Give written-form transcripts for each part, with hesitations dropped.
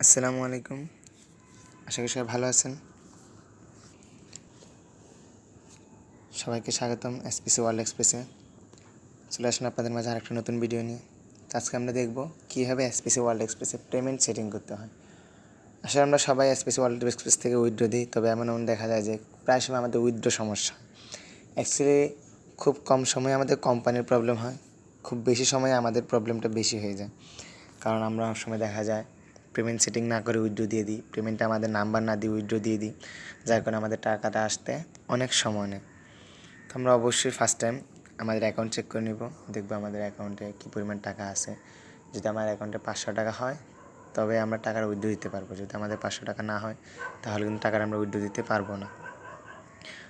আসসালামু আলাইকুম। আশা করি সবাই ভালো আছেন। সবাইকে স্বাগতম এসপিসি ওয়ার্ল্ড এক্সপ্রেসে। চলে আসুন আপনাদের মাঝে আরেকটা নতুন ভিডিও নিয়ে। আজকে আমরা দেখব কীভাবে এসপিসি ওয়ার্ল্ড এক্সপ্রেসে পেমেন্ট সেটিং করতে হয়। আসলে আমরা সবাই এসপিসি ওয়ার্ল্ড এক্সপ্রেস থেকে উইথড্র দিই, তবে এমন দেখা যায় যে প্রায় সময় আমাদের উইথড্র সমস্যা। অ্যাকচুয়ালি খুব কম সময়ে আমাদের কোম্পানির প্রবলেম হয়, খুব বেশি সময়ে আমাদের প্রবলেমটা বেশি হয়ে যায়। কারণ আমরা অনেক সময় দেখা যায় পেমেন্ট সেটিং না করে উইথড্র দিয়ে দিই, পেমেন্টটা আমাদের নাম্বার না দিয়ে উইথড্র দিয়ে দিই, যার কারণে আমাদের টাকাটা আসতে অনেক সময় নেয়। তো আমরা অবশ্যই ফার্স্ট টাইম আমাদের অ্যাকাউন্ট চেক করে নিব, দেখবো আমাদের অ্যাকাউন্টে কী পরিমাণ টাকা আছে। যদি আমার অ্যাকাউন্টে 500 টাকা হয় তবে আমরা টাকার উইথড্র দিতে পারবো, যদি আমাদের 500 টাকা না হয় তাহলে কিন্তু টাকাটা আমরা উইথড্র দিতে পারবো না।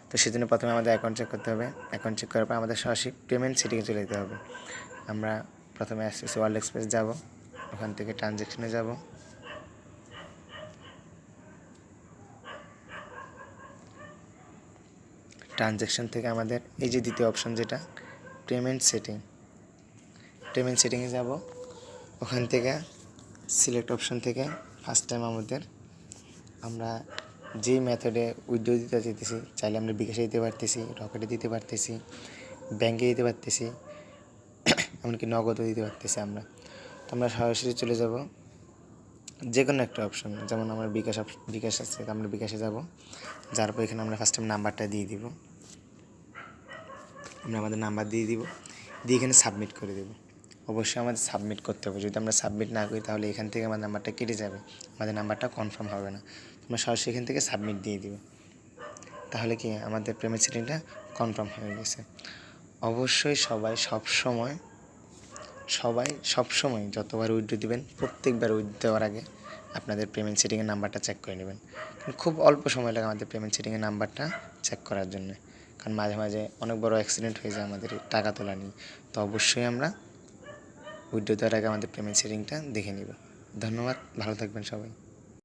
তো সেজন্য প্রথমে আমাদের অ্যাকাউন্ট চেক করতে হবে। অ্যাকাউন্ট চেক করার পর আমাদের সরাসরি পেমেন্ট সেটিংয়ে চলে যেতে হবে। আমরা প্রথমে এসপিসি ওয়ার্ল্ড এক্সপ্রেস যাব, ওখান থেকে ট্রানজ্যাকশনে যাব। ট্রানজ্যাকশন থেকে আমাদের এই যে দ্বিতীয় অপশন যেটা পেমেন্ট সেটিংয়ে যাব। ওখান থেকে সিলেক্ট অপশন থেকে ফার্স্ট টাইম আমরা যেই মেথডে উইথড্র দিতে চাইতেছি, চাইলে আমরা বিকাশে দিতে পারতেছি, রকেটে দিতে পারতেছি, ব্যাংকে দিতে পারতেছি, এমনকি নগদও দিতে পারতেছি আমরা। তো আমরা সরাসরি চলে যাব যে কোনো একটা অপশন, যেমন আমার বিকাশ আছে, আমরা বিকাশে যাব। যার পর এখানে আমরা ফার্স্ট টাইম নাম্বারটা দিয়ে দিব। আমরা আমাদের নাম্বার দিয়ে এখানে সাবমিট করে দেব। অবশ্যই আমাদের সাবমিট করতে হবে, যদি আমরা সাবমিট না করি তাহলে এখান থেকে আমার নাম্বারটা কেটে যাবে, আমাদের নাম্বারটা কনফার্ম হবে না। আমরা সরাসরি এখান থেকে সাবমিট দিয়ে দিব, তাহলে কি আমাদের পেমেন্ট সেটিংটা কনফার্ম হয়ে গেছে। অবশ্যই সবাই সবসময় যতবার উইথড্র দিবেন প্রত্যেকবার উইথড্র দেওয়ার আগে আপনাদের পেমেন্ট সেটিংয়ের নাম্বারটা চেক করে নেবেন। খুব অল্প সময় লাগে আমাদের পেমেন্ট সেটিংয়ের নাম্বারটা চেক করার জন্য, কারণ মাঝে মাঝে অনেক বড় অ্যাক্সিডেন্ট হয়ে যায় আমাদের টাকা তোলা নিয়ে। তো অবশ্যই আমরা উইথড্র দেওয়ার আগে আমাদের পেমেন্ট সেটিংটা দেখে নিব। ধন্যবাদ, ভালো থাকবেন সবাই।